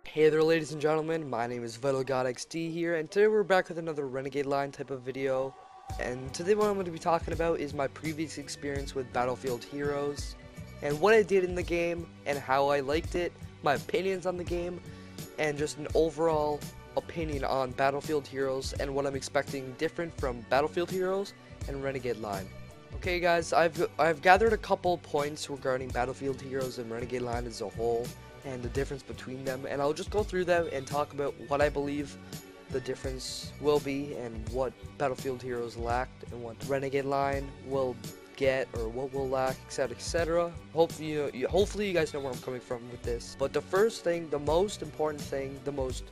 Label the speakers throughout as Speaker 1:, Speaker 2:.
Speaker 1: Hey there, ladies and gentlemen, my name is VitalGodxD here, and today we're back with another Renegade Line type of video. And today what I'm going to be talking about is my previous experience with Battlefield Heroes, and what I did in the game, and how I liked it, my opinions on the game, and just an overall opinion on Battlefield Heroes, and what I'm expecting different from Battlefield Heroes and Renegade Line. Okay guys, I've gathered a couple points regarding Battlefield Heroes and Renegade Line as a whole, and the difference between them, and I'll just go through them and talk about what I believe the difference will be, and what Battlefield Heroes lacked, and what Renegade Line will get, or what will lack, etc, etc. Hopefully you guys know where I'm coming from with this. But the first thing, the most important thing, the most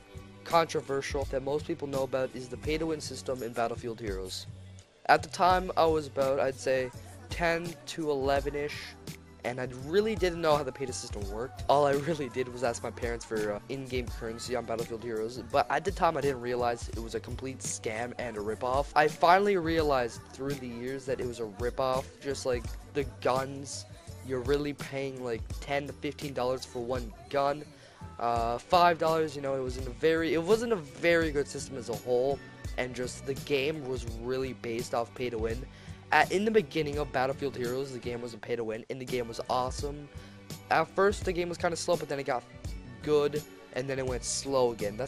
Speaker 1: controversial that most people know about is the pay-to-win system in Battlefield Heroes. At the time, I was about, I'd say, 10 to 11-ish, and I really didn't know how the pay-to system worked. All I really did was ask my parents for in-game currency on Battlefield Heroes, but at the time I didn't realize it was a complete scam and a ripoff. I finally realized through the years that it was a ripoff, just like the guns. You're really paying like $10 to $15 for one gun. $5, you know, it wasn't a very good system as a whole, and just the game was really based off pay to win. In the beginning of Battlefield Heroes, the game wasn't pay to win, and the game was awesome. At first, the game was kind of slow, but then it got good, and then it went slow again.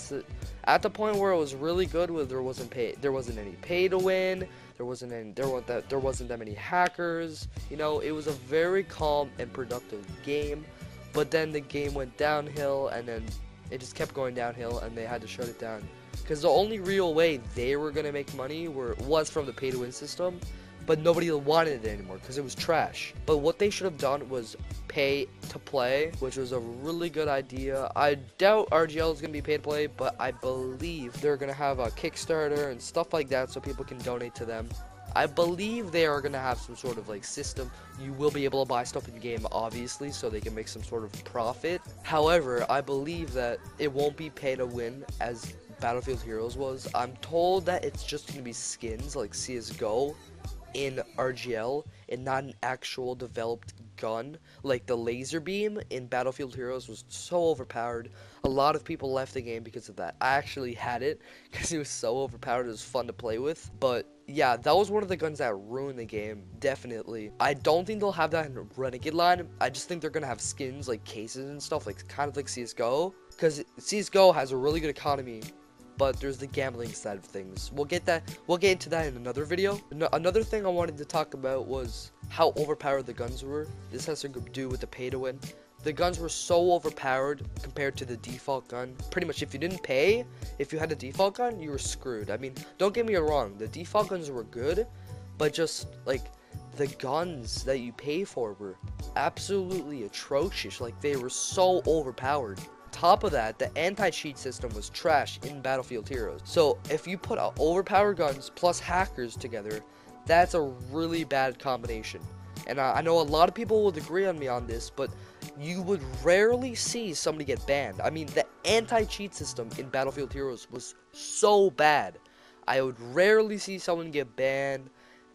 Speaker 1: At the point where it was really good, where there wasn't any pay to win, there wasn't that many hackers. You know, it was a very calm and productive game. But then the game went downhill, and then it just kept going downhill, and they had to shut it down. Because the only real way they were gonna make money was from the pay to win system. But nobody wanted it anymore because it was trash. But what they should have done was pay to play, which was a really good idea. I doubt RGL is going to be pay to play, but I believe they're going to have a Kickstarter and stuff like that so people can donate to them. I believe they are going to have some sort of like system. You will be able to buy stuff in game, obviously, so they can make some sort of profit. However, I believe that it won't be pay to win as Battlefield Heroes was. I'm told that it's just going to be skins like CSGO in RGL, and not an actual developed gun. Like the laser beam in Battlefield Heroes was so overpowered. A lot of people left the game because of that. I actually had it because it was so overpowered. It was fun to play with. But yeah, that was one of the guns that ruined the game, definitely. I don't think they'll have that in Renegade Line. I just think they're gonna have skins like cases and stuff, like kind of like CSGO, because CSGO has a really good economy, but there's the gambling side of things. We'll get into that in another video. Another thing I wanted to talk about was how overpowered the guns were. This has to do with the pay to win. The guns were so overpowered compared to the default gun. Pretty much if you didn't pay, if you had a default gun, you were screwed. I mean, don't get me wrong, the default guns were good, but just like the guns that you pay for were absolutely atrocious. Like they were so overpowered. Top of that, the anti-cheat system was trash in Battlefield Heroes. So if you put overpowered guns plus hackers together, that's a really bad combination. And I know a lot of people would agree on me on this, but you would rarely see somebody get banned. I mean, the anti-cheat system in Battlefield Heroes was so bad. I would rarely see someone get banned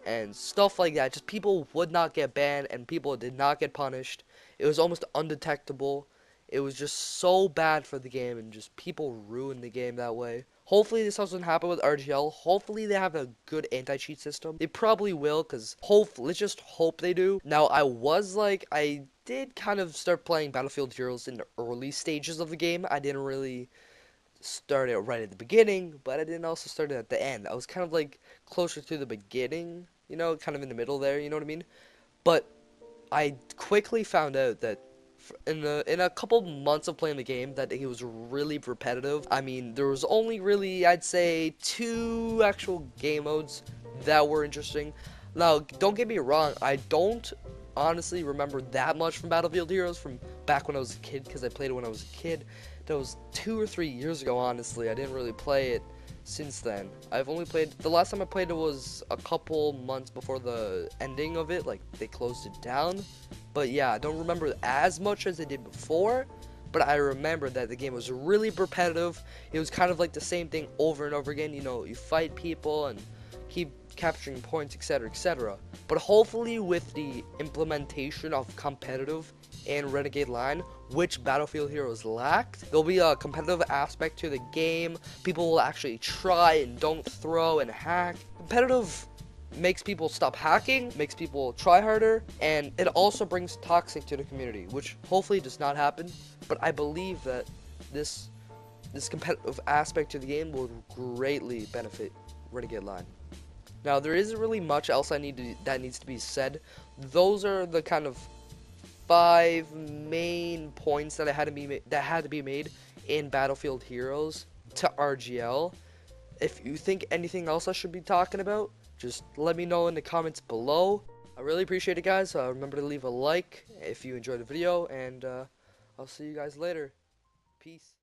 Speaker 1: and stuff like that. Just people would not get banned, and people did not get punished. It was almost undetectable. It was just so bad for the game, and just people ruined the game that way. Hopefully this doesn't happen with RGL. Hopefully they have a good anti-cheat system. They probably will, because let's just hope they do. Now, I did kind of start playing Battlefield Heroes in the early stages of the game. I didn't really start it right at the beginning, but I didn't also start it at the end. I was kind of like closer to the beginning, you know, kind of in the middle there, you know what I mean? But I quickly found out that in a couple months of playing the game, that it was really repetitive. I mean, there was only really, I'd say, 2 actual game modes that were interesting. Now, don't get me wrong, I don't honestly remember that much from Battlefield Heroes from back when I was a kid, because I played it when I was a kid. That was 2 or 3 years ago, honestly. I didn't really play it since then. The last time I played it was a couple months before the ending of it, like they closed it down. But yeah, I don't remember as much as I did before, but I remember that the game was really repetitive. It was kind of like the same thing over and over again. You know, you fight people and keep capturing points, etc., etc. But hopefully with the implementation of competitive and Renegade Line, which Battlefield heroes lacked. There'll be a competitive aspect to the game. People will actually try and don't throw and hack. Competitive makes people stop hacking, makes people try harder, and it also brings toxic to the community, which hopefully does not happen. But I believe that this competitive aspect to the game will greatly benefit Renegade Line. Now, there isn't really much else that needs to be said. Those are the kind of 5 main points that had to be made in Battlefield Heroes to RGL. If you think anything else I should be talking about, just let me know in the comments below. I really appreciate it, guys. Remember to leave a like if you enjoyed the video, and I'll see you guys later. Peace.